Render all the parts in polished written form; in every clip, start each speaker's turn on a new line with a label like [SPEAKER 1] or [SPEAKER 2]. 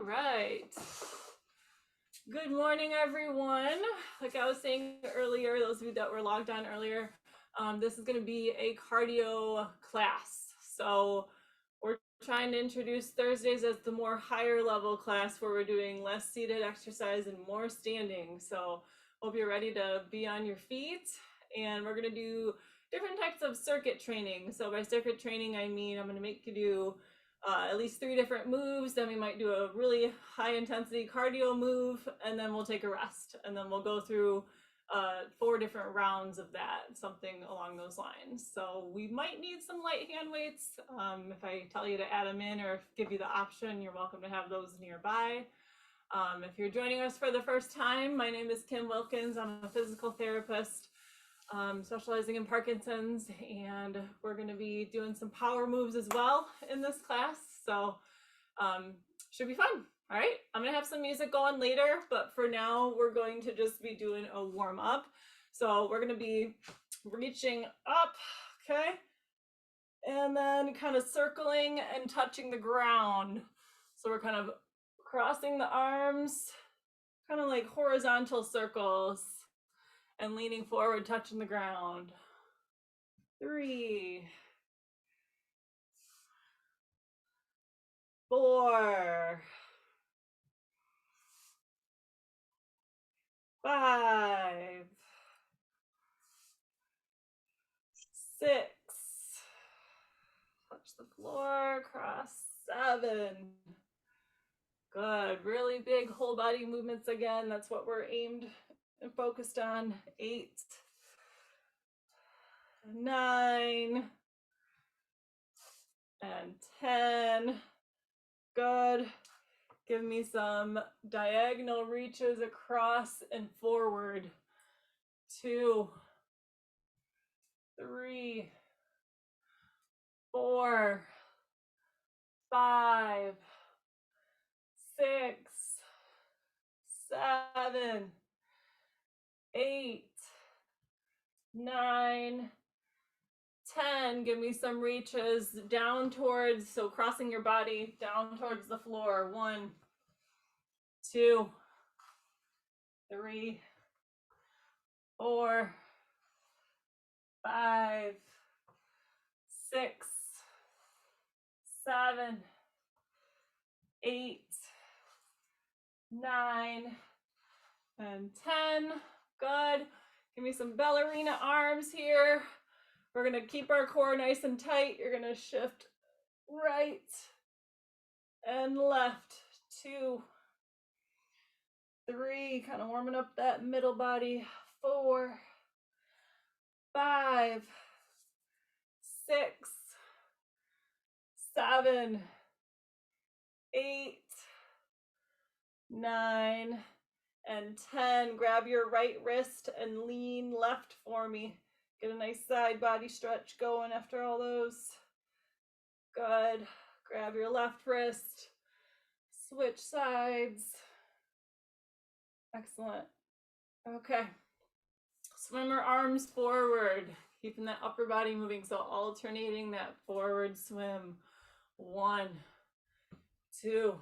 [SPEAKER 1] All right. Good morning, everyone. Like I was saying earlier, those of you that were logged on earlier, this is going to be a cardio class. So we're trying to introduce Thursdays as the more higher level class where we're doing less seated exercise and more standing. So hope you're ready to be on your feet. And we're going to do different types of circuit training. So by circuit training, I mean I'm going to make you do at least 3 different moves. Then we might do a really high intensity cardio move, and then we'll take a rest. And then we'll go through 4 different rounds of that, something along those lines. So we might need some light hand weights. If I tell you to add them in or give you the option, you're welcome to have those nearby. If you're joining us for the first time, my name is Kim Wilkins. I'm a physical therapist specializing in Parkinson's, and we're going to be doing some power moves as well in this class. So should be fun. All right, I'm going to have some music going later, but for now we're going to just be doing a warm up. So we're going to be reaching up, okay, and then kind of circling and touching the ground. So we're kind of crossing the arms, kind of like horizontal circles, and leaning forward, touching the ground. 3, 4, 5, 6, touch the floor, cross, 7. Good, really big whole body movements again. That's what we're aimed and focused on. 8, 9, and 10. Good. Give me some diagonal reaches across and forward. 2, 3, 4, 5, 6, 7, 8, 9, 10. Give me some reaches down towards, so crossing your body down towards the floor. 1, 2, 3, 4, 5, 6, 7, 8, 9, and 10. Good. Give me some ballerina arms here. We're going to keep our core nice and tight. You're going to shift right and left. 2, 3, kind of warming up that middle body. 4, 5, 6, 7, 8, 9, and 10. Grab your right wrist and lean left for me. Get a nice side body stretch going after all those. Good. Grab your left wrist. Switch sides. Excellent. Okay. Swimmer arms forward. Keeping that upper body moving. So alternating that forward swim. 1, 2,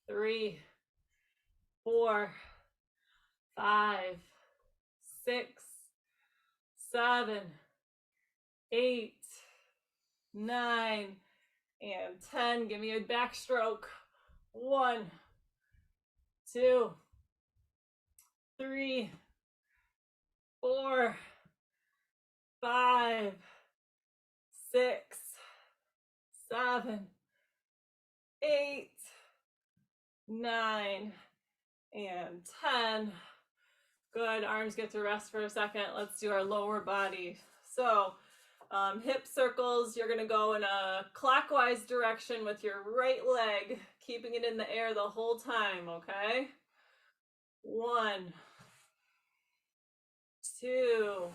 [SPEAKER 1] 3, 4, 5, 6, 7, 8, 9, and 10. Give me a backstroke. 1, 2, 3, 4, 5, 6, 7, 8, 9, and 10. Good. Arms get to rest for a second. Let's do our lower body. So hip circles, you're going to go in a clockwise direction with your right leg, keeping it in the air the whole time, okay? 1, 2,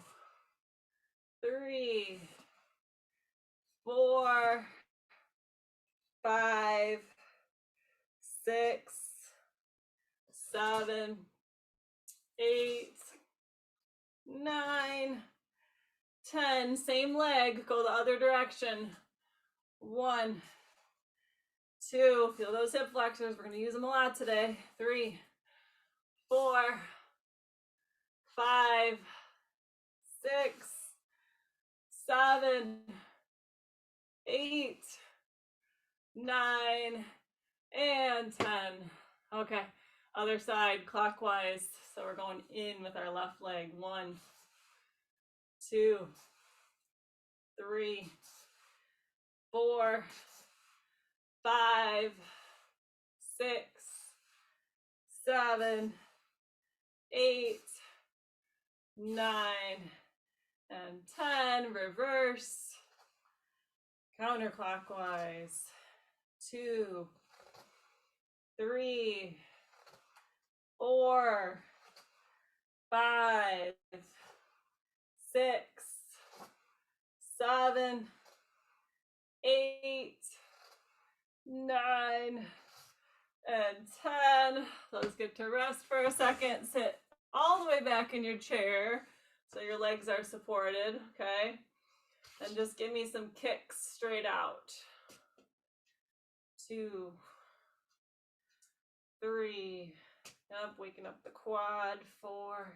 [SPEAKER 1] 3, 4, 5, 6, 7, 8, 9, 10. Same leg, go the other direction. 1, 2, feel those hip flexors. We're going to use them a lot today. 3, 4, 5, 6, 7, 8, 9, and 10. Okay, other side clockwise. So we're going in with our left leg. 1, 2, 3, 4, 5, 6, 7, 8, 9, and 10. Reverse. Counterclockwise. 2, 3, 4, 5, 6, 7, 8, 9, and 10. Let's get to rest for a second. Sit all the way back in your chair so your legs are supported, okay? And just give me some kicks straight out. 2, 3, yep, waking up the quad. 4,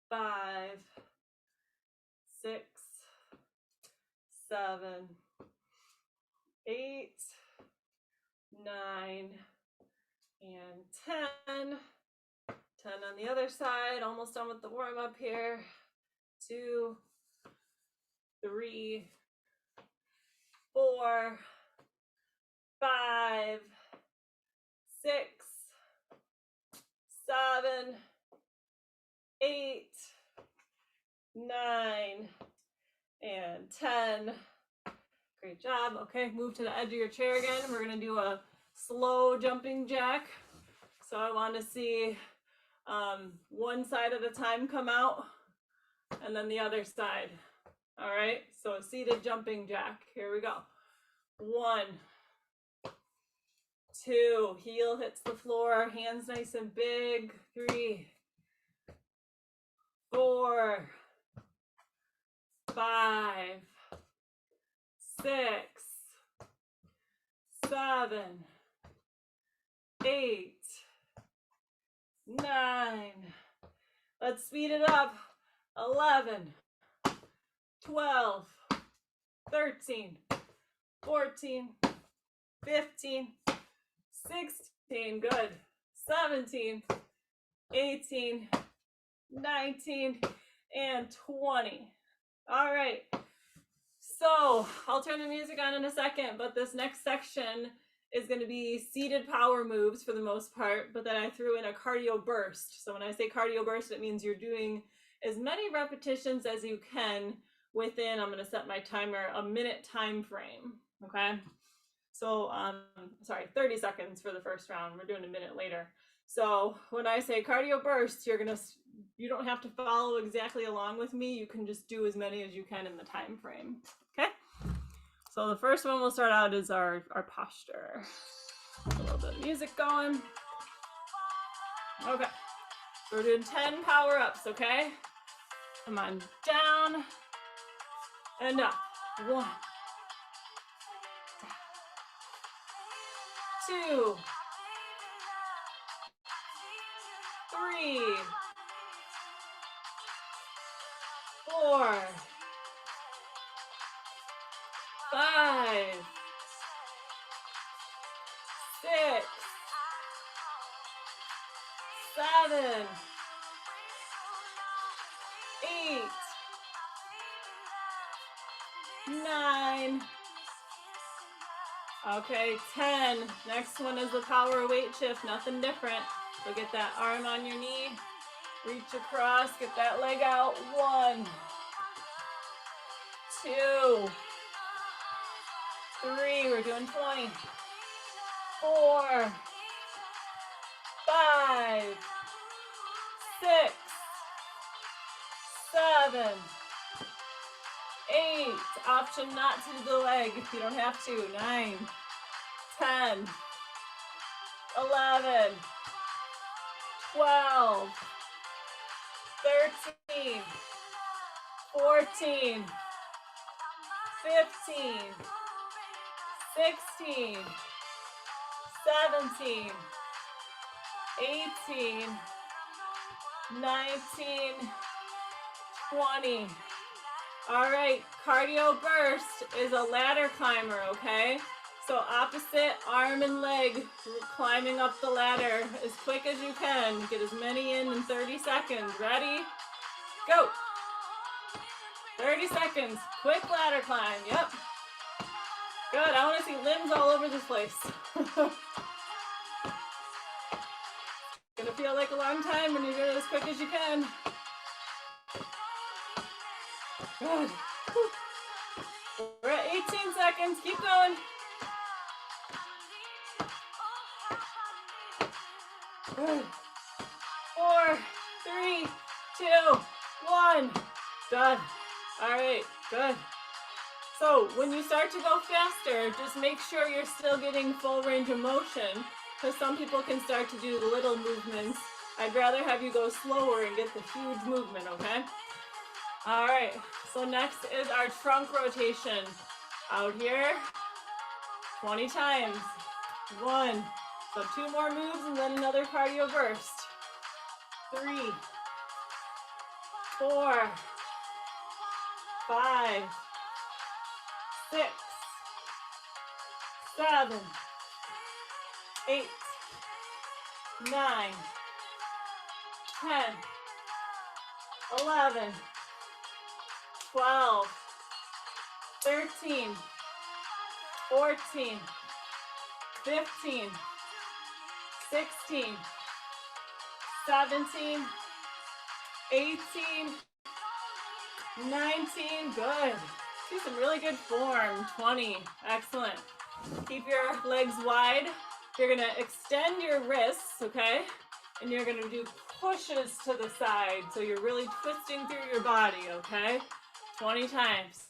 [SPEAKER 1] 5, 6, 7, 8, 9, and 10. 10 on the other side. Almost done with the warm up here. 2, 3, 4, 5, 6, 7, 8, 9, and 10. Great job. Okay, move to the edge of your chair again. We're going to do a slow jumping jack. So I want to see one side at a time come out and then the other side. All right, so a seated jumping jack. Here we go. 1, 2, heel hits the floor, hands nice and big. 3, 4, 5, 6, 7, 8, 9. Let's speed it up. 11, 12, 13, 14, 15, 16, good. 17, 18, 19, and 20. All right. So I'll turn the music on in a second, but this next section is going to be seated power moves for the most part, but then I threw in a cardio burst. So when I say cardio burst, it means you're doing as many repetitions as you can within, I'm going to set my timer, a minute time frame. Okay. So, 30 seconds for the first round. We're doing a minute later. So when I say cardio burst, you don't have to follow exactly along with me. You can just do as many as you can in the time frame. Okay. So the first one we'll start out is our posture. A little bit of music going. Okay. So we're doing 10 power ups, okay? Come on, down and up. 1, 2, 3, 4, 5, 6, 7, 8, 9. Okay, 10. Next one is the power weight shift, nothing different. So get that arm on your knee, reach across, get that leg out. 1, 2, 3, we're doing 20. 4, 5, 6, 7, 8. Option not to do the leg if you don't have to. 9, 10, 11, 12, 13, 14, 15, 16, 17, 18, 19, 20. All right, cardio burst is a ladder climber, okay? So opposite arm and leg, climbing up the ladder as quick as you can. Get as many in 30 seconds. Ready? Go. 30 seconds. Quick ladder climb. Yep. Good. I want to see limbs all over this place. Gonna feel like a long time when you do it as quick as you can. Good. We're at 18 seconds. Keep going. Good. 4, 3, 2, 1. Done. All right. Good. So when you start to go faster, just make sure you're still getting full range of motion, because some people can start to do the little movements. I'd rather have you go slower and get the huge movement, okay? All right, so next is our trunk rotation. Out here, 20 times. 1, so 2 more moves and then another cardio burst. 3, 4, 5, 6, 7, 8, 9, 10, 11, 12, 13, 14, 15, 16, 17, 18, 19, good. Do some really good form, 20, excellent. Keep your legs wide. You're gonna extend your wrists, okay? And you're gonna do pushes to the side, so you're really twisting through your body, okay? 20 times.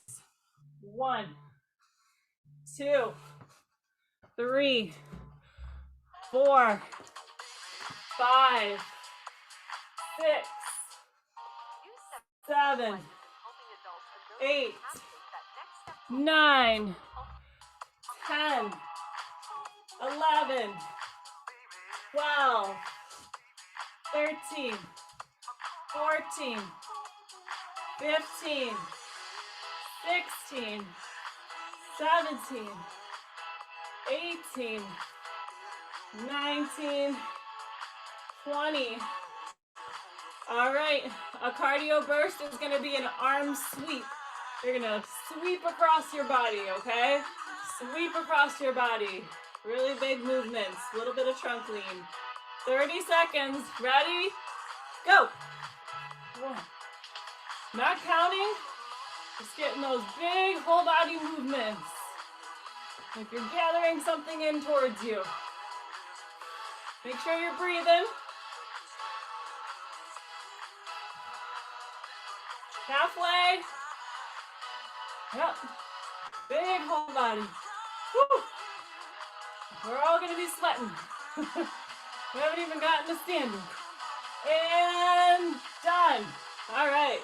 [SPEAKER 1] 1, 2, 3, 4, 5, 6, 7, 8, 9, 10, 11, 12, 13, 14, 15, 16, 17, 18, 19, 20. All right, a cardio burst is going to be an arm sweep. You're going to sweep across your body, okay? Sweep across your body. Really big movements, a little bit of trunk lean. 30 seconds, ready? Go. 1. Not counting, just getting those big whole body movements. Like you're gathering something in towards you. Make sure you're breathing. Halfway. Yep. Big whole body. Woo. We're all gonna be sweating. We haven't even gotten to standing. And done. All right.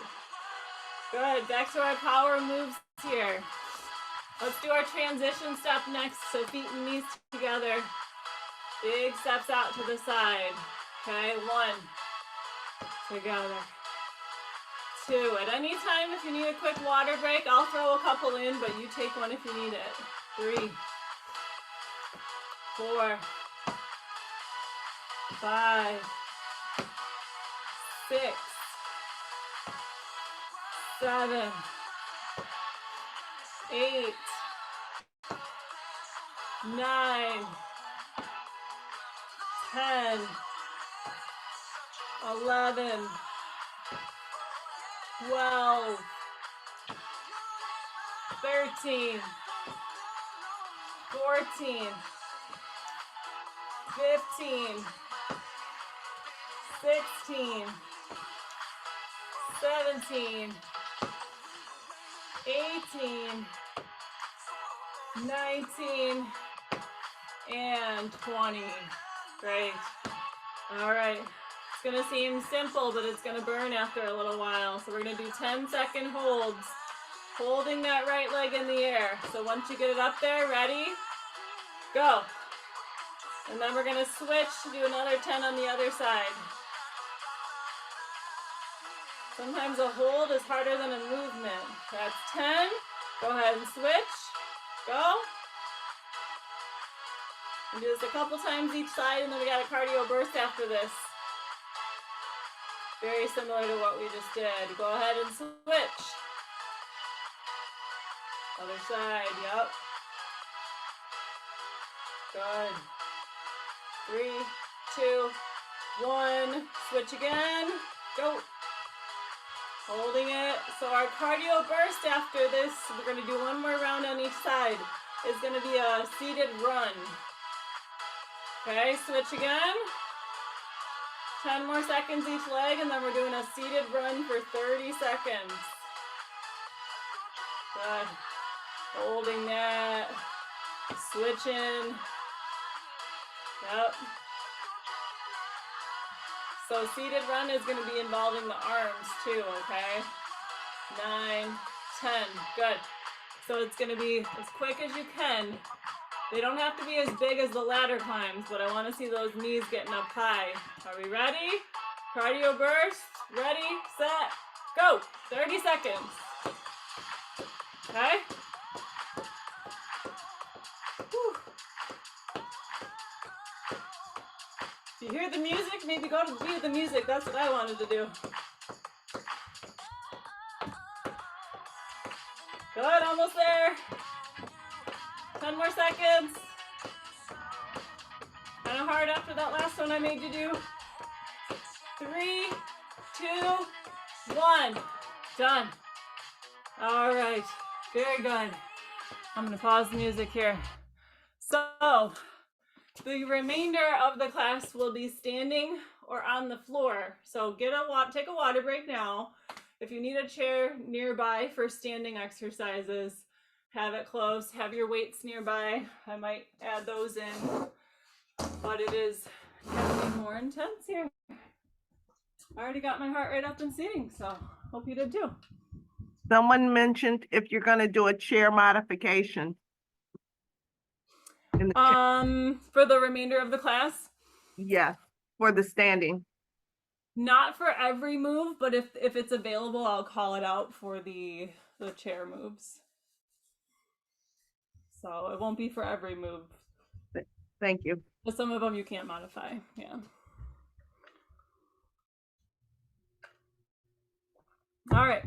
[SPEAKER 1] Good. Back to our power moves here. Let's do our transition step next. So feet and knees together. Big steps out to the side. Okay, 1. Together. 2. At any time, if you need a quick water break, I'll throw a couple in, but you take one if you need it. 3, 4, 5, 6, 7, 8, 9, 10, 11, 12, 13, 14, 15, 16, 17, 18, 19, and 20. Great. All right. It's going to seem simple, but it's going to burn after a little while. So we're going to do 10-second holds, holding that right leg in the air. So once you get it up there, ready? Go. And then we're gonna switch to do another 10 on the other side. Sometimes a hold is harder than a movement. That's 10. Go ahead and switch. Go. And do this a couple times each side, and then we got a cardio burst after this. Very similar to what we just did. Go ahead and switch. Other side, yep. Good. 3, 2, 1. Switch again. Go. Holding it. So our cardio burst after this, we're going to do one more round on each side, is going to be a seated run. Okay, switch again. 10 more seconds each leg, and then we're doing a seated run for 30 seconds. Good. Holding that. Switching. Yep. So seated run is going to be involving the arms too, okay? 9, 10, good. So it's going to be as quick as you can. They don't have to be as big as the ladder climbs, but I want to see those knees getting up high. Are we ready? Cardio burst, ready, set, go. 30 seconds. Okay? Whew. If you hear the music, maybe go to the beat of the music. That's what I wanted to do. Good, almost there. 10 more seconds. Kind of hard after that last one I made you do. 3, 2, 1. Done. All right, very good. I'm gonna pause the music here. So, the remainder of the class will be standing or on the floor. So take a water break now. If you need a chair nearby for standing exercises, have it close, have your weights nearby. I might add those in, but it is getting more intense here. I already got my heart rate up and seating, so hope you did too.
[SPEAKER 2] Someone mentioned if you're going to do a chair modification.
[SPEAKER 1] For the remainder of the class?
[SPEAKER 2] Yes, for the standing.
[SPEAKER 1] Not for every move, but if it's available, I'll call it out for the chair moves. So it won't be for every move.
[SPEAKER 2] Thank you.
[SPEAKER 1] But some of them you can't modify, yeah. All right.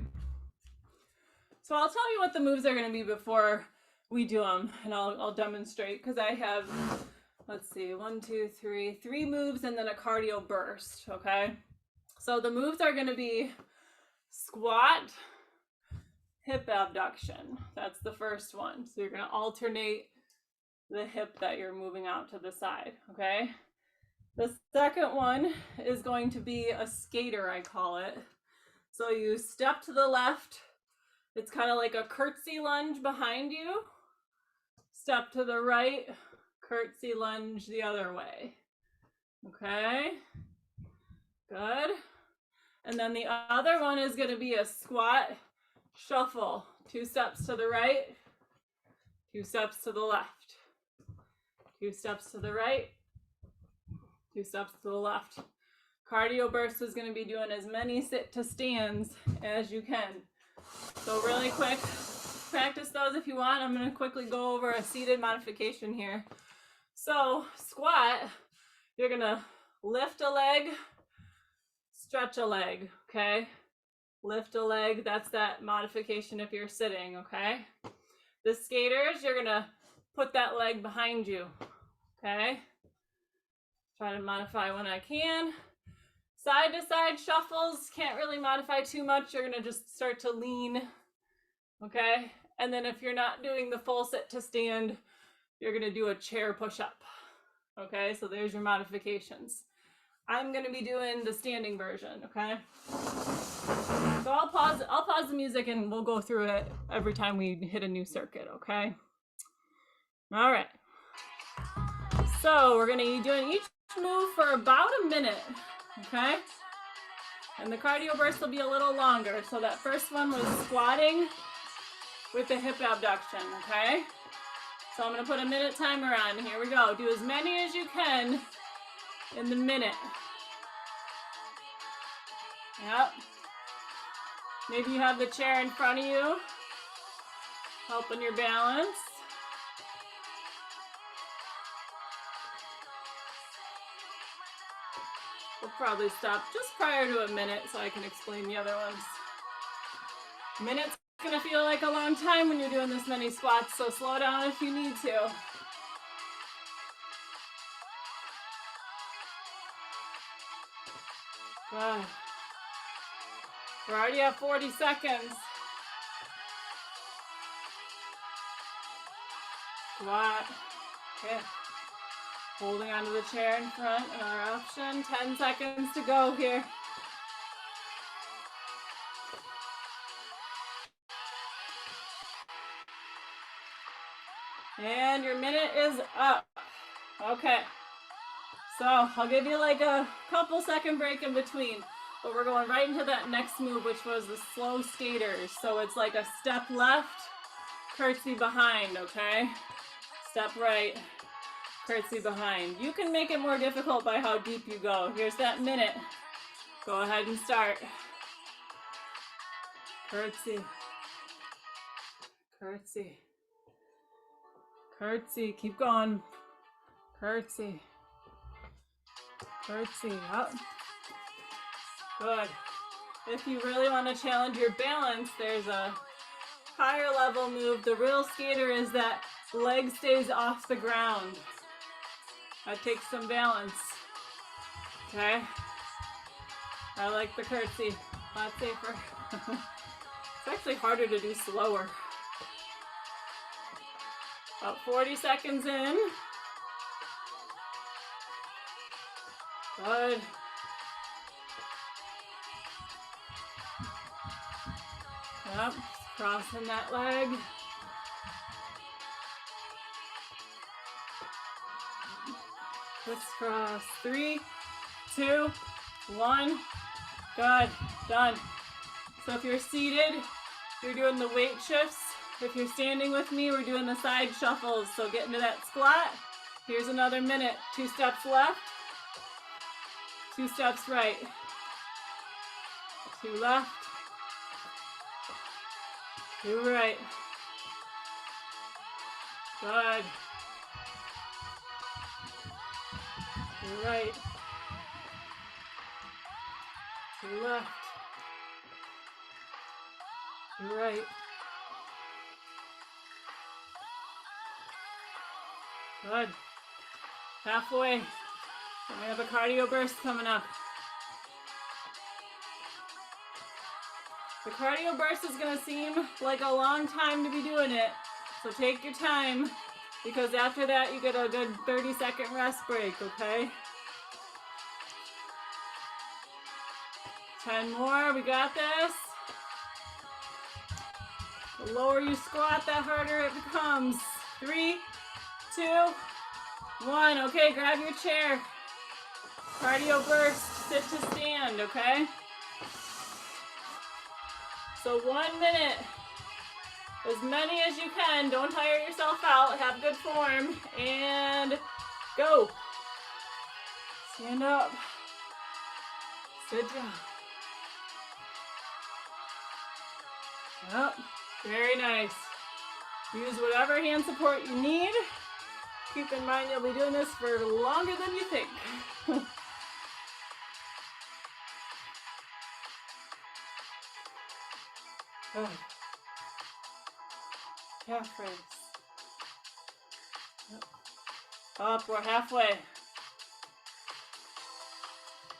[SPEAKER 1] So I'll tell you what the moves are going to be before we do them, and I'll demonstrate, because I have, let's see, 1, 2, 3 moves and then a cardio burst, okay? So the moves are going to be squat, hip abduction. That's the first one. So you're going to alternate the hip that you're moving out to the side, okay? The second one is going to be a skater, I call it. So you step to the left. It's kind of like a curtsy lunge behind you. Step to the right, curtsy lunge the other way. Okay, good. And then the other one is going to be a squat shuffle. 2 steps to the right, 2 steps to the left, 2 steps to the right, 2 steps to the left. Cardio burst is going to be doing as many sit to stands as you can. So really quick, practice those if you want. I'm going to quickly go over a seated modification here. So squat, you're going to lift a leg, stretch a leg, okay? Lift a leg, that's that modification if you're sitting, okay? The skaters, you're going to put that leg behind you, okay? Try to modify when I can. Side to side shuffles, can't really modify too much. You're gonna just start to lean, okay? And then if you're not doing the full sit to stand, you're gonna do a chair push-up, okay? So there's your modifications. I'm gonna be doing the standing version, okay? So I'll pause the music and we'll go through it every time we hit a new circuit, okay? All right. So we're gonna be doing each move for about a minute. Okay, and the cardio burst will be a little longer. So that first one was squatting with the hip abduction, okay? So I'm gonna put a minute timer on. Here we go. Do as many as you can in the minute. Yep. Maybe you have the chair in front of you, helping your balance. We'll probably stop just prior to a minute so I can explain the other ones. Minute's gonna feel like a long time when you're doing this many squats, so slow down if you need to. Good. We're already at 40 seconds. Squat. Okay. Holding onto the chair in front, another option. 10 seconds to go here. And your minute is up. Okay. So I'll give you like a couple second break in between, but we're going right into that next move, which was the slow skaters. So it's like a step left, curtsy behind, okay? Step right, curtsy behind. You can make it more difficult by how deep you go. Here's that minute. Go ahead and start. Curtsy. Curtsy. Curtsy. Keep going. Curtsy. Curtsy. Up. Good. If you really want to challenge your balance, there's a higher level move. The real skater is that leg stays off the ground. That takes some balance. Okay? I like the curtsy. A lot safer. It's actually harder to do slower. About 40 seconds in. Good. Yep, crossing that leg. Crisscross. 3, 2, 1. Good. Done. So if you're seated, you're doing the weight shifts. If you're standing with me, we're doing the side shuffles. So get into that squat. Here's another minute. 2 steps left. 2 steps right. 2 left. 2 right. Good. 2 right. 2 left. 2 right. Good. Halfway. And we have a cardio burst coming up. The cardio burst is going to seem like a long time to be doing it. So take your time, because after that you get a good 30-second rest break, okay? 10 more. We got this. The lower you squat, the harder it becomes. 3, 2, 1. Okay, grab your chair. Cardio burst, sit to stand, okay? So 1 minute, as many as you can. Don't tire yourself out. Have good form, and go. Stand up. Sit down. Yep, very nice. Use whatever hand support you need. Keep in mind you'll be doing this for longer than you think. Good. Calf raise. Yep. Up, we're halfway.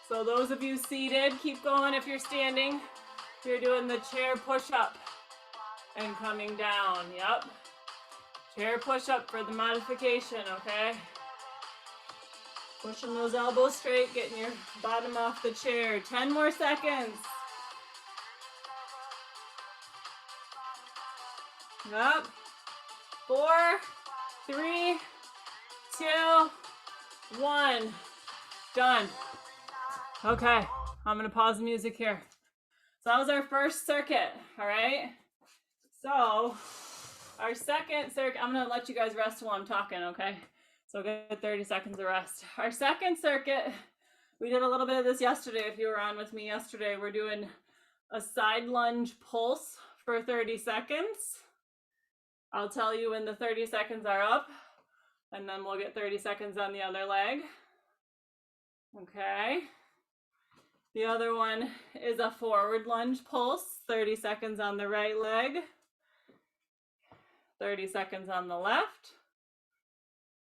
[SPEAKER 1] So those of you seated, keep going. If you're standing, you're doing the chair push-up and coming down. Yep. Chair push-up for the modification, okay? Pushing those elbows straight, getting your bottom off the chair. 10 more seconds. Up. 4, 3, 2, 1. Done. Okay, I'm gonna pause the music here. So that was our first circuit, all right? So our second circuit, I'm gonna let you guys rest while I'm talking, okay? So get 30 seconds of rest. Our second circuit, we did a little bit of this yesterday. If you were on with me yesterday, we're doing a side lunge pulse for 30 seconds. I'll tell you when the 30 seconds are up, and then we'll get 30 seconds on the other leg. Okay. The other one is a forward lunge pulse, 30 seconds on the right leg, 30 seconds on the left.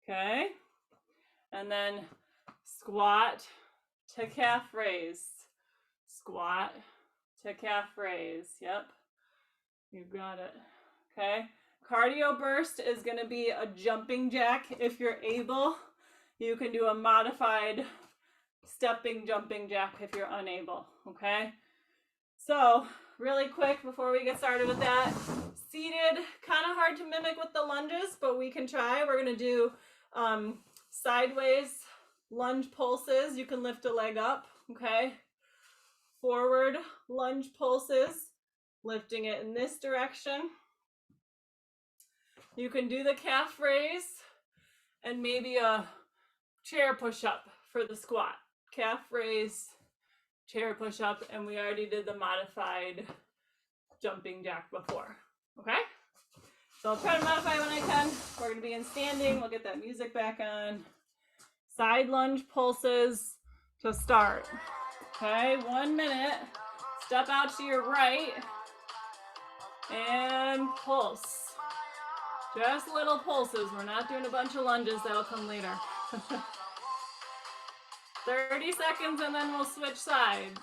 [SPEAKER 1] Okay. And then squat to calf raise. Squat to calf raise. Yep. You got it. Okay. Cardio burst is going to be a jumping jack. If you're able, you can do a modified stepping jumping jack if you're unable. Okay. So really quick before we get started with that, seated, kind of hard to mimic with the lunges, but we can try. We're going to do sideways lunge pulses. You can lift a leg up. Okay. Forward lunge pulses, lifting it in this direction. You can do the calf raise and maybe a chair push-up for the squat. Calf raise, chair push-up, and we already did the modified jumping jack before, okay? So I'll try to modify when I can. We're gonna be in standing. We'll get that music back on. Side lunge pulses to start, okay? 1 minute. Step out to your right and pulse. Just little pulses. We're not doing a bunch of lunges. That'll come later. 30 seconds and then we'll switch sides.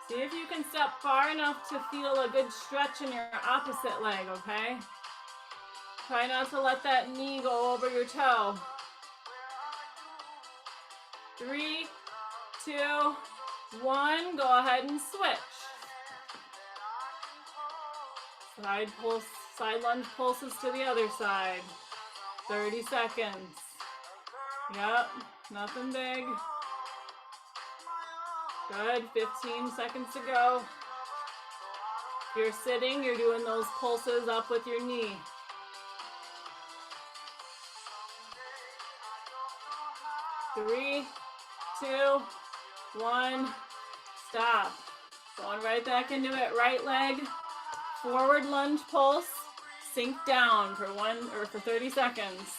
[SPEAKER 1] See if you can step far enough to feel a good stretch in your opposite leg, okay? Try not to let that knee go over your toe. 3, 2, 1. Go ahead and switch. Side pulse, side lunge pulses to the other side. 30 seconds. Yep, nothing big. Good, 15 seconds to go. If you're sitting, you're doing those pulses up with your knee. 3, 2, 1, stop. Going right back into it, right leg. Forward lunge pulse, sink down for 30 seconds.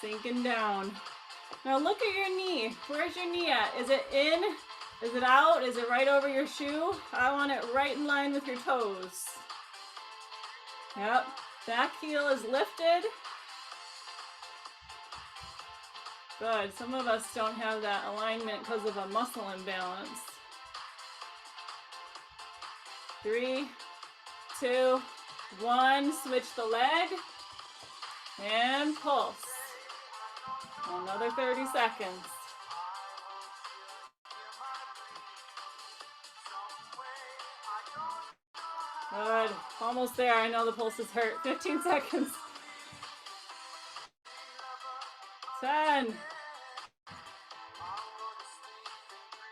[SPEAKER 1] Sinking down. Now look at your knee. Where's your knee at? Is it in? Is it out? Is it right over your shoe? I want it right in line with your toes. Yep. Back heel is lifted. Good. Some of us don't have that alignment because of a muscle imbalance. 3, 2, 1, switch the leg and pulse. Another 30 seconds. Good, almost there. I know the pulses hurt. 15 seconds. 10.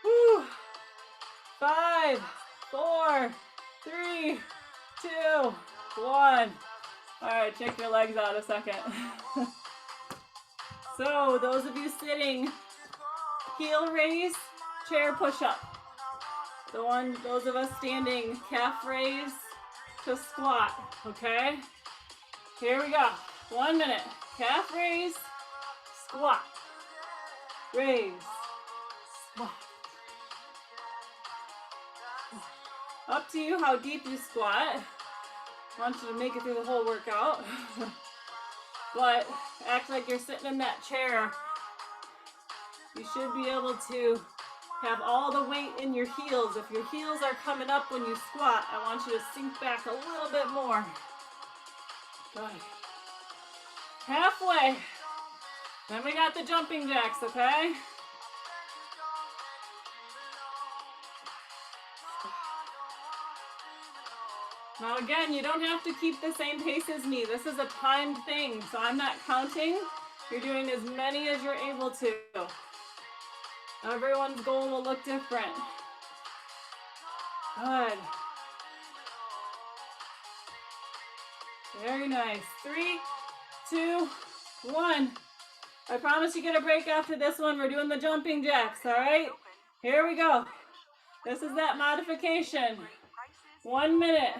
[SPEAKER 1] Woo. 5, 4, 3, 2, 1. All right, check your legs out a second. So those of you sitting, heel raise, chair push up. Those of us standing, calf raise to squat, okay? Here we go. 1 minute. Calf raise, squat, raise, squat. Up to you how deep you squat. I want you to make it through the whole workout. But act like you're sitting in that chair. You should be able to have all the weight in your heels. If your heels are coming up when you squat, I want you to sink back a little bit more. Good. Halfway. Then we got the jumping jacks, okay? Now again, you don't have to keep the same pace as me. This is a timed thing, so I'm not counting. You're doing as many as you're able to. Everyone's goal will look different. Good. Very nice. 3, 2, 1. I promise you get a break after this one. We're doing the jumping jacks, all right? Here we go. This is that modification. 1 minute.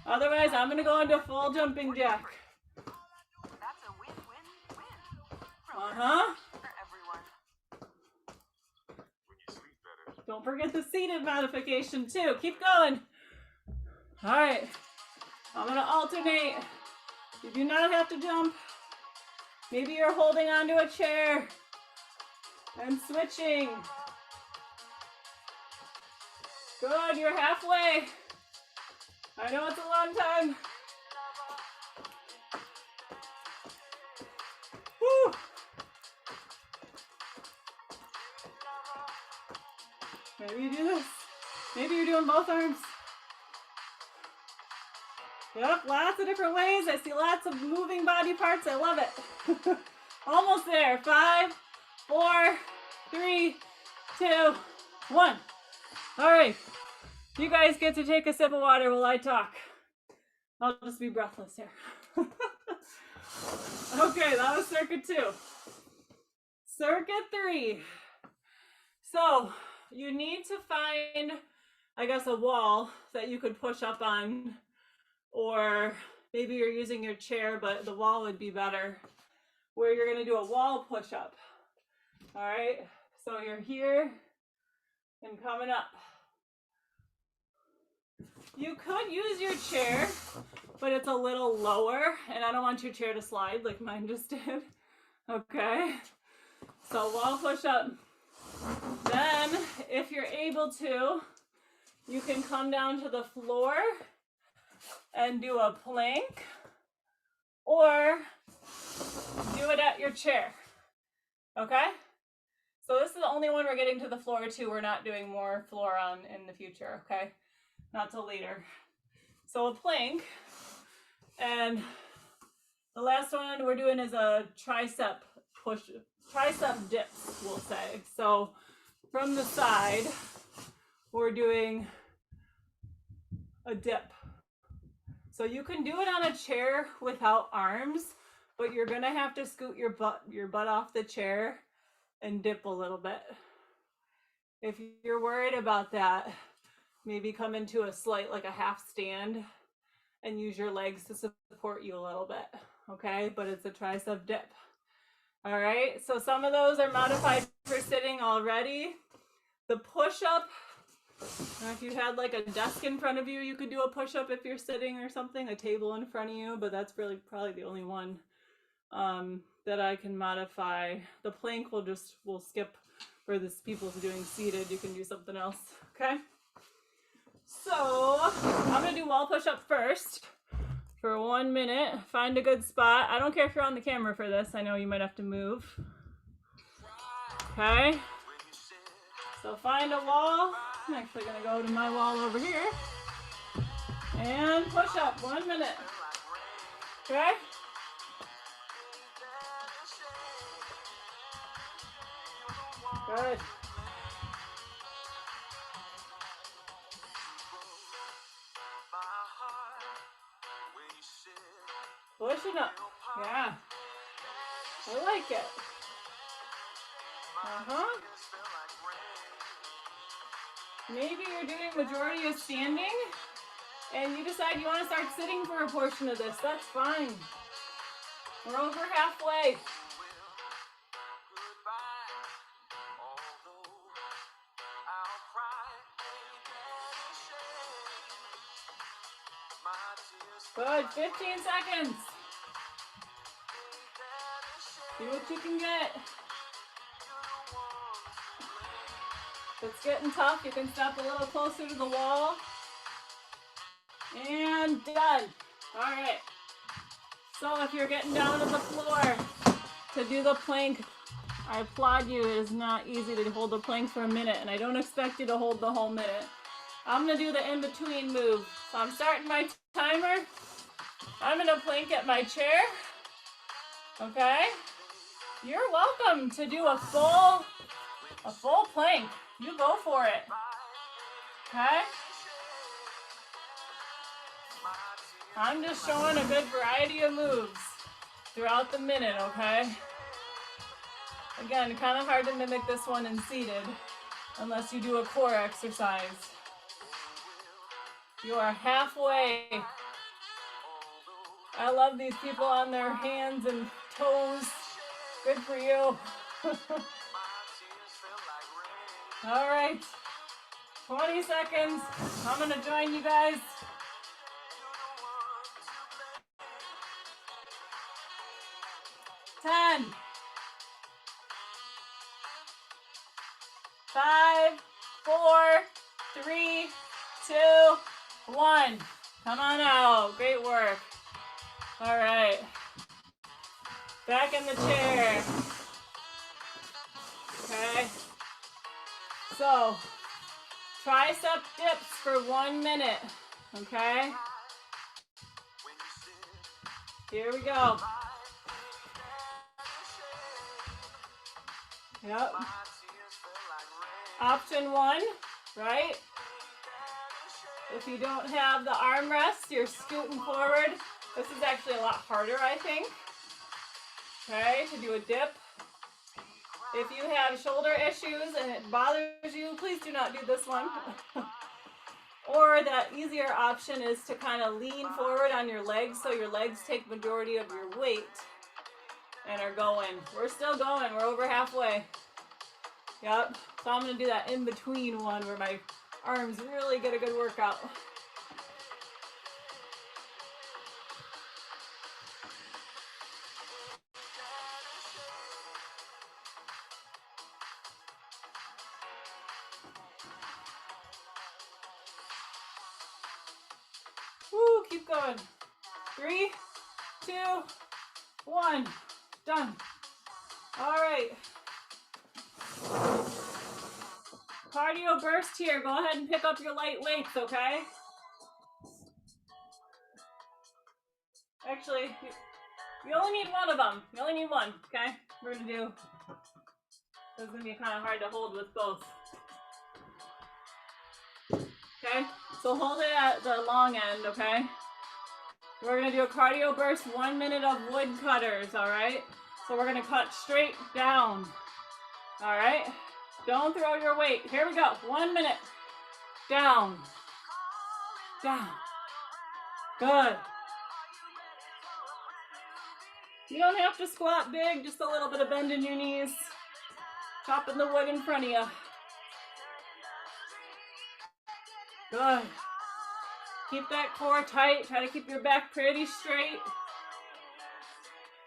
[SPEAKER 1] Otherwise, I'm going to go into full jumping jack. Uh-huh. Don't forget the seated modification too. Keep going. All right. I'm going to alternate. You do not have to jump. Maybe you're holding onto a chair and switching. Good, you're halfway. I know it's a long time. Woo. Maybe you do this. Maybe you're doing both arms. Yep, lots of different ways. I see lots of moving body parts. I love it. Almost there. 5, 4, 3, 2, 1. All right. You guys get to take a sip of water while I talk. I'll just be breathless here. Okay, that was circuit 2. Circuit 3. So you need to find, I guess, a wall that you could push up on, or maybe you're using your chair, but the wall would be better, where you're going to do a wall push-up. All right, so you're here and coming up. You could use your chair, but it's a little lower, and I don't want your chair to slide like mine just did. Okay, so wall push-up. Then, if you're able to, you can come down to the floor and do a plank, or do it at your chair. Okay? So this is the only one we're getting to the floor to. We're not doing more floor on in the future, okay? Not till later. So a plank, and the last one we're doing is a tricep dips, we'll say. So from the side, we're doing a dip. So you can do it on a chair without arms, but you're gonna have to scoot your butt off the chair and dip a little bit. If you're worried about that, maybe come into a slight, like a half stand, and use your legs to support you a little bit, okay? But it's a tricep dip. All right, so some of those are modified for sitting already. The push-up, if you had like a desk in front of you, you could do a push-up if you're sitting or something, a table in front of you, but that's really probably the only one that I can modify. The plank we'll skip for this people's doing seated. You can do something else, okay? So I'm gonna do wall push-up first for 1 minute. Find a good spot. I don't care if you're on the camera for this. I know you might have to move. Okay. So find a wall. I'm actually gonna go to my wall over here and push up 1 minute. Okay. Good. Pushing up. Yeah. I like it. Uh-huh. Maybe you're doing majority of standing and you decide you want to start sitting for a portion of this. That's fine. We're over halfway. Good, 15 seconds. See what you can get. If it's getting tough, you can step a little closer to the wall. And done. All right. So if you're getting down to the floor to do the plank, I applaud you. It is not easy to hold the plank for a minute, and I don't expect you to hold the whole minute. I'm gonna do the in-between move. So I'm starting my timer. I'm gonna plank at my chair. Okay? You're welcome to do a full plank. You go for it. Okay? I'm just showing a good variety of moves throughout the minute, okay? Again, kind of hard to mimic this one in seated unless you do a core exercise. You are halfway. I love these people on their hands and toes. Good for you. All right, 20 seconds. I'm gonna join you guys. 10, 5, 4, 3, 2, 1. Come on out. Great work. All right. Back in the chair. Okay. So, tricep dips for 1 minute. Okay. Here we go. Yep. Option 1, right? If you don't have the armrest, you're scooting forward. This is actually a lot harder, I think. Okay, to do a dip. If you have shoulder issues and it bothers you, please do not do this one. Or the easier option is to kind of lean forward on your legs so your legs take majority of your weight and are going. We're still going, we're over halfway. Yep, so I'm gonna do that in between one where my arms really get a good workout. Woo, keep going. 3, 2, 1, done. All right. Cardio burst here. Go ahead and pick up your light weights, okay? Actually, you only need one of them. You only need one, okay? We're gonna do, this is gonna be kind of hard to hold with both. Okay, so hold it at the long end, okay? We're gonna do a cardio burst, 1 minute of wood cutters, all right? So we're gonna cut straight down, all right? Don't throw your weight. Here we go, 1 minute. Down, down, good. You don't have to squat big, just a little bit of bend in your knees. Chopping the wood in front of you. Good. Keep that core tight. Try to keep your back pretty straight.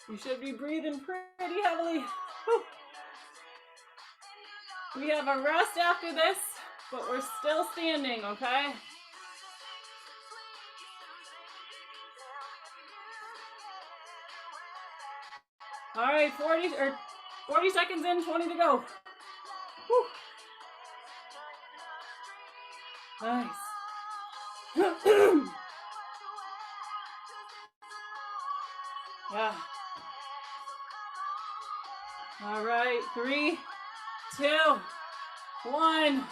[SPEAKER 1] You should be breathing pretty heavily. Whew. We have a rest after this, but we're still standing, okay? All right, 40 seconds in, 20 to go. Whew. Nice. Yeah. All right, 3, 2, 1.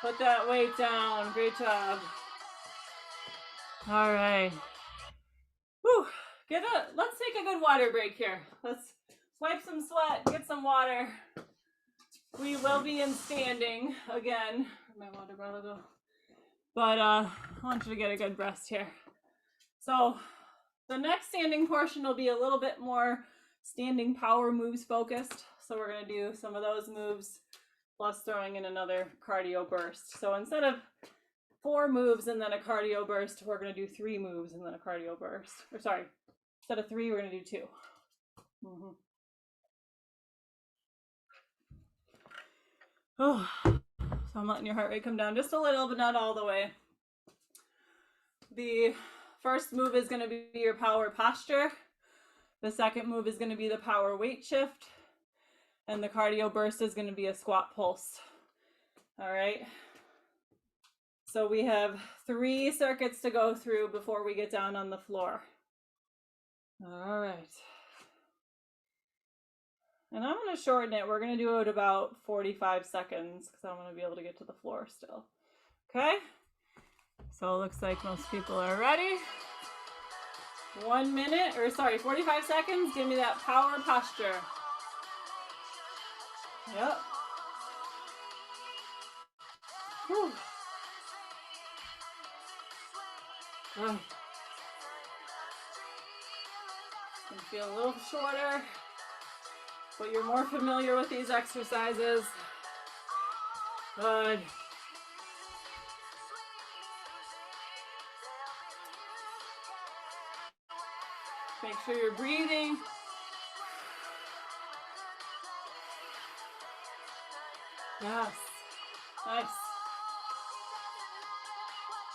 [SPEAKER 1] Put that weight down. Great job. All right. Whew. Let's take a good water break here. Let's wipe some sweat, get some water. We will be in standing again. Where'd my water bottle go? But I want you to get a good rest here. So the next standing portion will be a little bit more standing power moves focused. So we're gonna do some of those moves plus throwing in another cardio burst. So instead of 4 moves and then a cardio burst, we're gonna do 3 moves and then a cardio burst. Or sorry, instead of 3, we're gonna do 2. Mm-hmm. Oh, so I'm letting your heart rate come down just a little, but not all the way. The first move is going to be your power posture. The second move is going to be the power weight shift. And the cardio burst is going to be a squat pulse. All right. So we have 3 circuits to go through before we get down on the floor. All right. And I'm going to shorten it. We're going to do it about 45 seconds because I want to be able to get to the floor still. Okay? So it looks like most people are ready. 1 minute, or sorry, 45 seconds. Give me that power posture. Yep. Whew. Can feel a little shorter, but you're more familiar with these exercises. Good. Make sure you're breathing. Yes. Nice.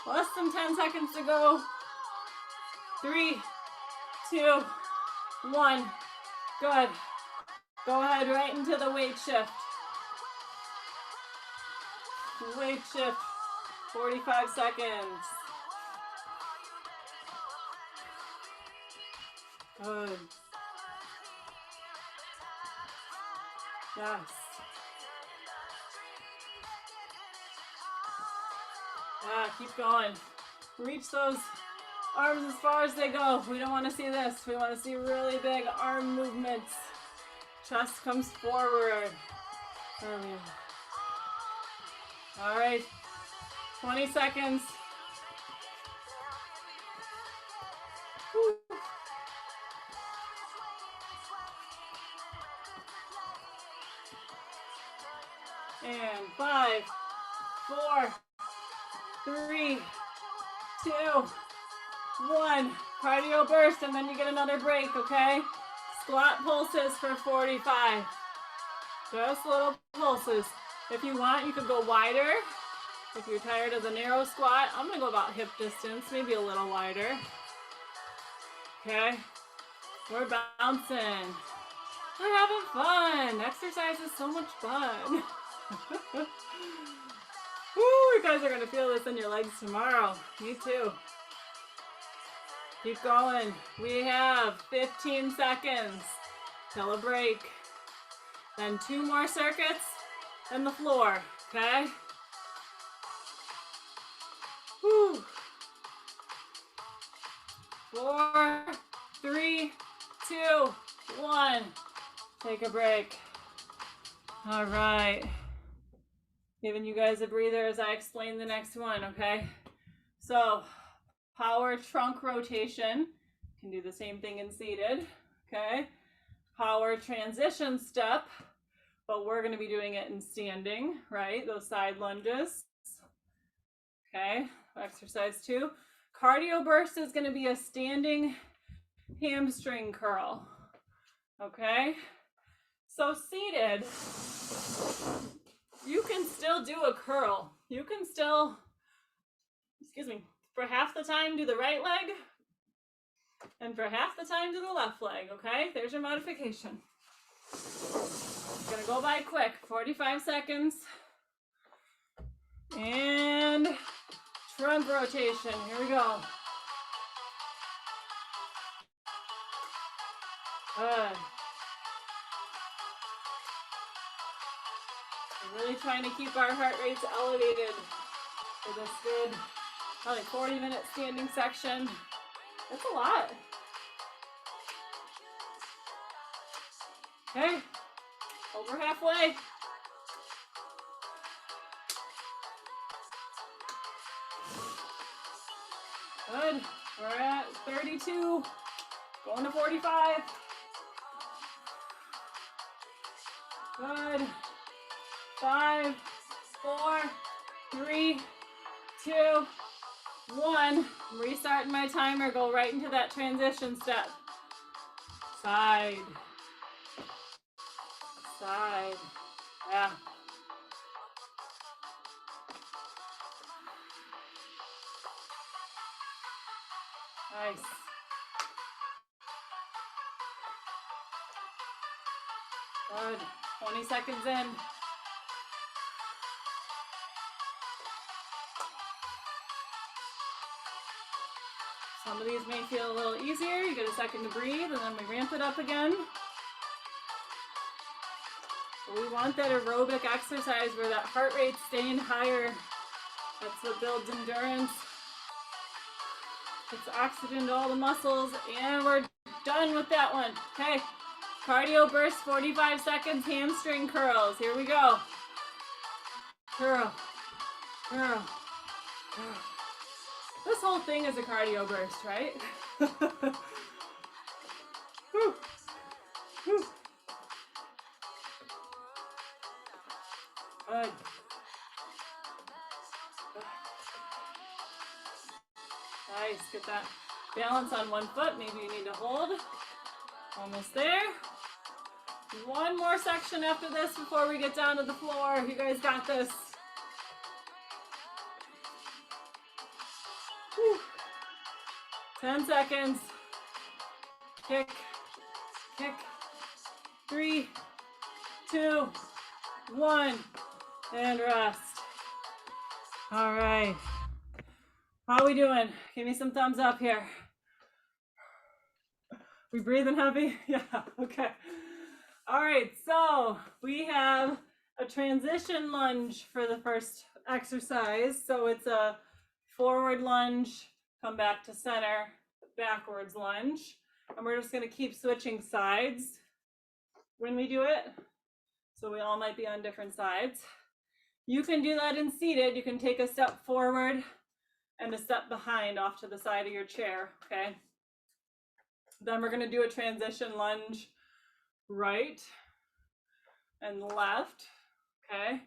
[SPEAKER 1] Less than 10 seconds to go. 3, 2, 1. Good. Go ahead right into the weight shift. Weight shift. 45 seconds. Good. Yes. Yeah, keep going. Reach those arms as far as they go. We don't want to see this. We want to see really big arm movements. Chest comes forward. All right. 20 seconds. Woo. And 5, 4, 3, 2, 1. Cardio burst, and then you get another break, okay? Squat pulses for 45. Just little pulses. If you want, you could go wider. If you're tired of the narrow squat, I'm gonna go about hip distance, maybe a little wider. Okay? We're bouncing. We're having fun. Exercise is so much fun. Woo, you guys are gonna feel this in your legs tomorrow. Me too. Keep going. We have 15 seconds till a break. Then 2 more circuits and the floor, okay? Woo. 4, 3, 2, 1. Take a break. All right. Giving you guys a breather as I explain the next one, okay? So, power trunk rotation. Can do the same thing in seated, okay? Power transition step, but we're gonna be doing it in standing, right? Those side lunges. Okay, exercise 2. Cardio burst is gonna be a standing hamstring curl, okay? So seated, you can still do a curl. You can still, for half the time do the right leg, and for half the time do the left leg, okay? There's your modification. It's gonna go by quick, 45 seconds. And trunk rotation, here we go. Good. We're really trying to keep our heart rates elevated for this good, probably 40-minute standing section. That's a lot. Okay, over halfway. Good, we're at 32, going to 45. Good. 5, 4, 3, 2, 1. I'm restarting my timer. Go right into that transition step. Side. Side. Yeah. Nice. Good. 20 seconds in. Some of these may feel a little easier. You get a second to breathe, and then we ramp it up again. But we want that aerobic exercise where that heart rate's staying higher. That's what builds endurance. Gets oxygen to all the muscles, and we're done with that one. Okay, cardio burst, 45 seconds, hamstring curls. Here we go. Curl, curl, curl. This whole thing is a cardio burst, right? Whew. Whew. Good. Nice, get that balance on one foot. Maybe you need to hold. Almost there. One more section after this before we get down to the floor. You guys got this. Whew. 10 seconds. Kick, kick. 3, 2, 1, and rest. All right. How are we doing? Give me some thumbs up here. We breathing heavy? Yeah, okay. All right, so we have a transition lunge for the first exercise. So it's a forward lunge, come back to center, backwards lunge. And we're just gonna keep switching sides when we do it. So we all might be on different sides. You can do that in seated. You can take a step forward and a step behind off to the side of your chair, okay? Then we're gonna do a transition lunge, right and left, okay?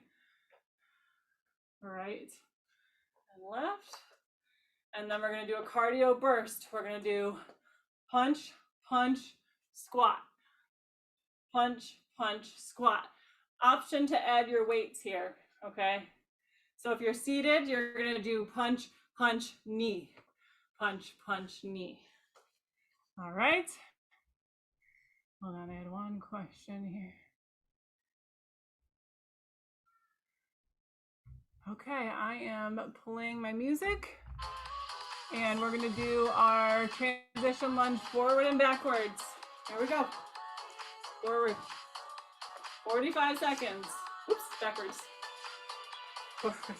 [SPEAKER 1] Right and left. And then we're gonna do a cardio burst. We're gonna do punch, punch, squat. Punch, punch, squat. Option to add your weights here, okay? So if you're seated, you're gonna do punch, punch, knee. Punch, punch, knee. All right. Hold on, I had one question here. Okay, I am playing my music and we're gonna do our transition lunge forward and backwards. Here we go. Forward. 45 seconds. Oops, backwards. Forward.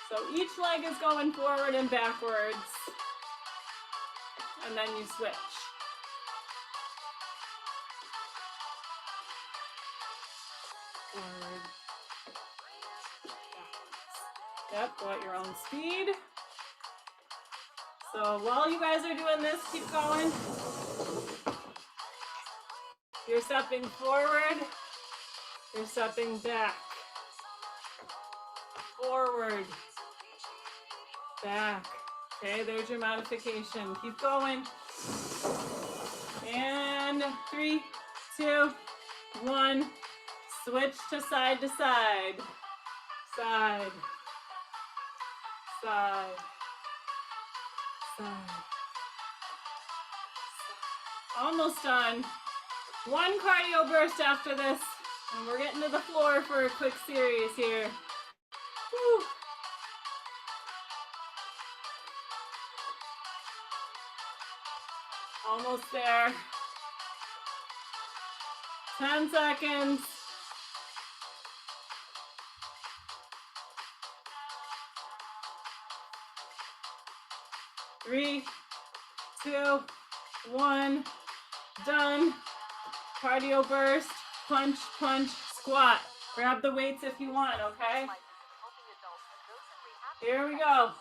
[SPEAKER 1] So each leg is going forward and backwards, and then you switch. Forward. Yep, go at your own speed. So while you guys are doing this, keep going. You're stepping forward, you're stepping back. Forward, back. Okay, there's your modification. Keep going. And 3, 2, 1. Switch to side to side. Side. Side. Side. Almost done. One cardio burst after this. And we're getting to the floor for a quick series here. Whew. Almost there. 10 seconds. Three, 2, 1, done. Cardio burst, punch, punch, squat. Grab the weights if you want, okay? Here we go.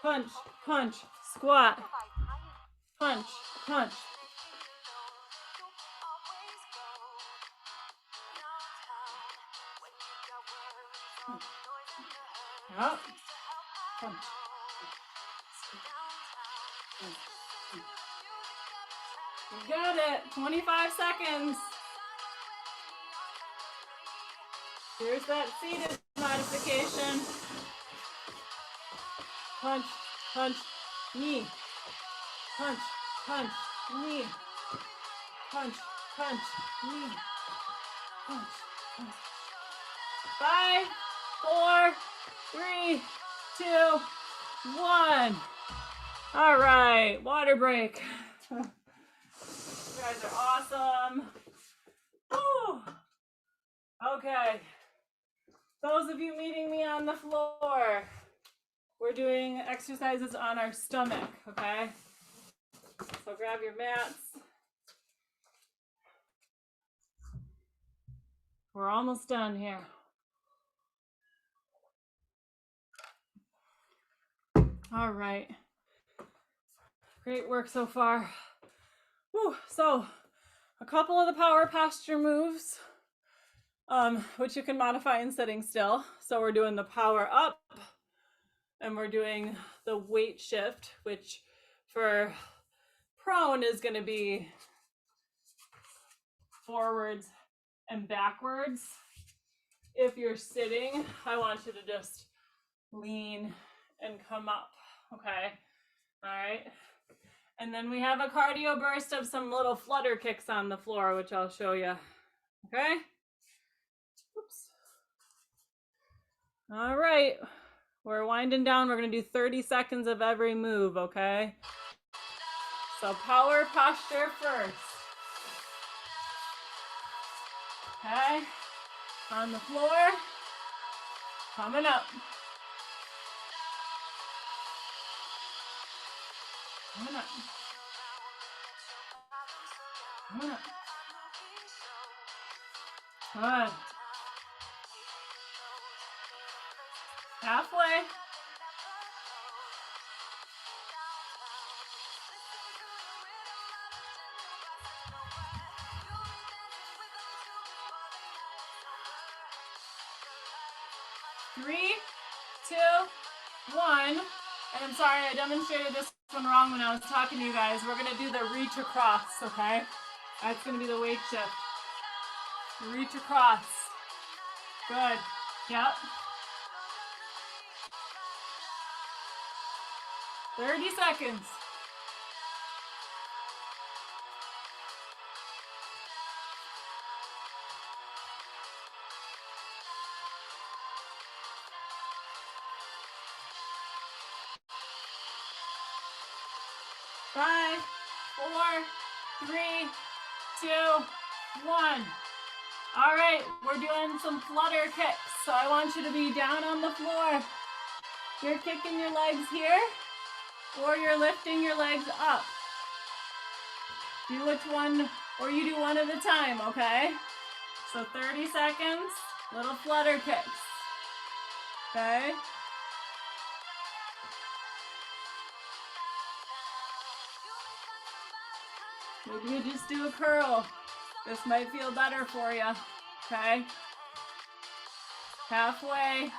[SPEAKER 1] Punch, punch, squat. Punch, punch. Up. Punch. You got it. 25 seconds. Here's that seated modification. Punch, punch, knee. Punch, punch, knee. Punch, punch, knee. Punch, punch. 5, 4, 3, 2, 1. All right, water break. You guys are awesome. Woo. Okay. Those of you meeting me on the floor, we're doing exercises on our stomach, okay? So grab your mats. We're almost done here. All right. Great work so far. Whew. So a couple of the power posture moves, which you can modify in sitting still. So we're doing the power up and we're doing the weight shift, which for prone is going to be forwards and backwards. If you're sitting, I want you to just lean and come up, okay? All right. And then we have a cardio burst of some little flutter kicks on the floor, which I'll show you, okay? Oops. All right, we're winding down. We're gonna do 30 seconds of every move, okay? So power posture first. Okay, on the floor, coming up. Coming up. Coming up. Good. Halfway. Three, two, one. And I'm sorry, I demonstrated this one wrong when I was talking to you guys. We're gonna do the reach across, okay? That's gonna be the weight shift. Reach across. Good. Yep. 30 seconds. Five, four, three, two, one. All right, we're doing some flutter kicks. So I want you to be down on the floor. You're kicking your legs here, or you're lifting your legs up. Do which one, or you do one at a time, okay? So 30 seconds, little flutter kicks, okay? Maybe you just do a curl. This might feel better for you, okay? Halfway,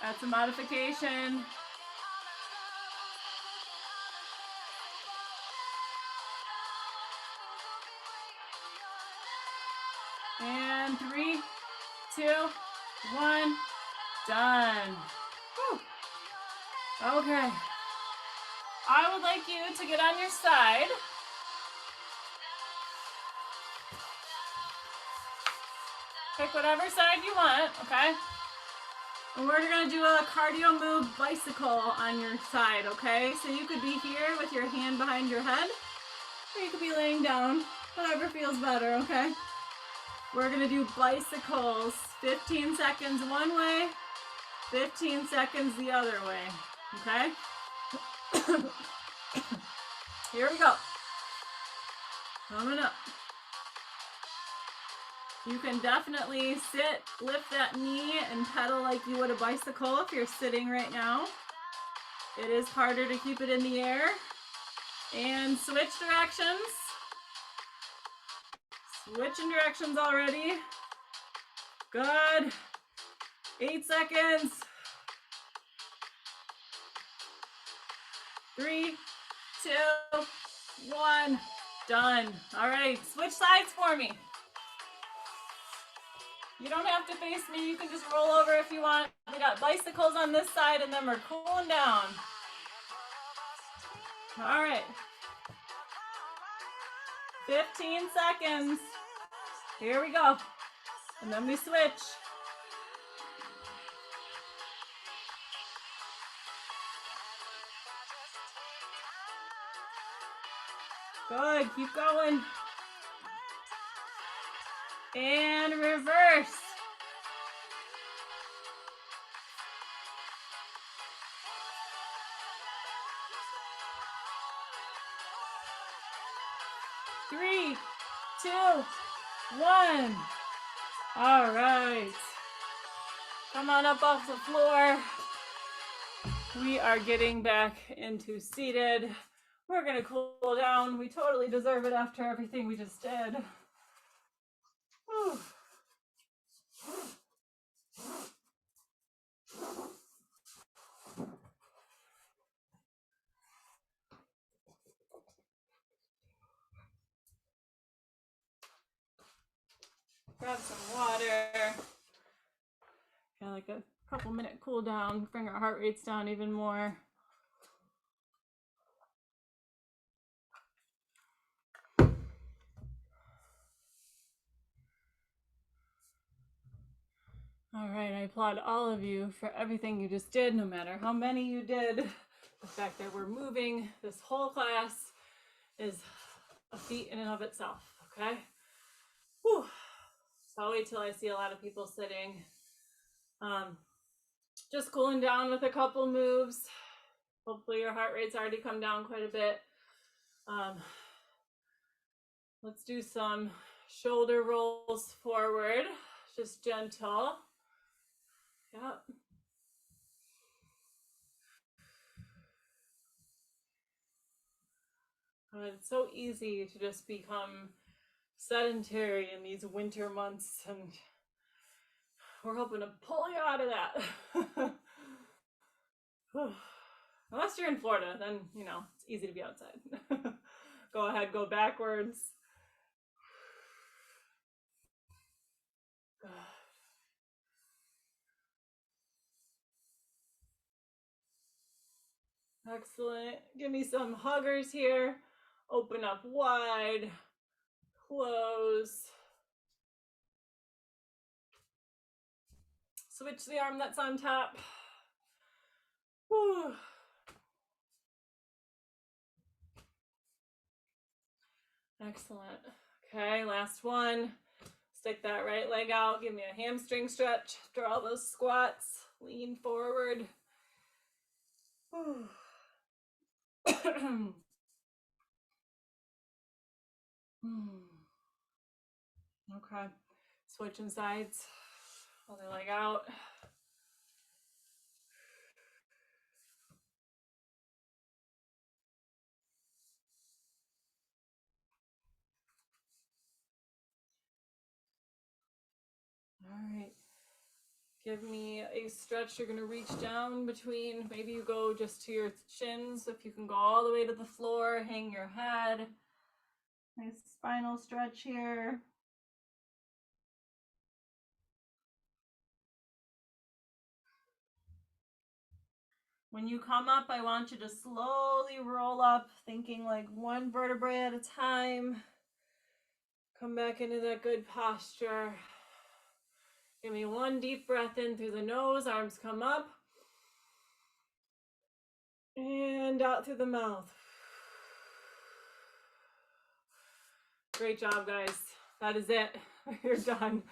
[SPEAKER 1] that's a modification. And 3, 2, 1, done. Whew. Okay. I would like you to get on your side. Pick whatever side you want, okay? And we're gonna do a cardio move bicycle on your side, okay? So you could be here with your hand behind your head, or you could be laying down, whatever feels better, okay? We're gonna do bicycles, 15 seconds one way, 15 seconds the other way, okay? Here we go. Coming up. You can definitely sit, lift that knee, and pedal like you would a bicycle if you're sitting right now. It is harder to keep it in the air. And switch directions. Switching directions already. Good. 8 seconds. 3, 2, 1. Done. All right, switch sides for me. You don't have to face me. You can just roll over if you want. We got bicycles on this side, and then we're cooling down. All right. 15 seconds. Here we go. And then we switch. Good. Keep going. And reverse. 3, 2, 1. All right. Come on up off the floor. We are getting back into seated. We're gonna cool down. We totally deserve it after everything we just did. Whew. Grab some water. Got like a couple minute cool down, bring our heart rates down even more. All right, I applaud all of you for everything you just did, no matter how many you did. The fact that we're moving this whole class is a feat in and of itself, okay? Whew. So I'll wait till I see a lot of people sitting. Just cooling down with a couple moves. Hopefully your heart rate's already come down quite a bit. Let's do some shoulder rolls forward, just gentle. Yep. It's so easy to just become sedentary in these winter months, and we're hoping to pull you out of that. Unless you're in Florida, then, you know, it's easy to be outside. Go ahead, go backwards. Excellent. Give me some huggers here. Open up wide, close. Switch the arm that's on top. Whew. Excellent. Okay, last one. Stick that right leg out. Give me a hamstring stretch after all those squats. Lean forward. Okay, switching sides. Other leg out. All right. Give me a stretch. You're going to reach down between, maybe you go just to your shins. If you can go all the way to the floor, hang your head. Nice spinal stretch here. When you come up, I want you to slowly roll up, thinking like one vertebrae at a time. Come back into that good posture. Give me one deep breath in through the nose, arms come up. And out through the mouth. Great job, guys. That is it. You're done.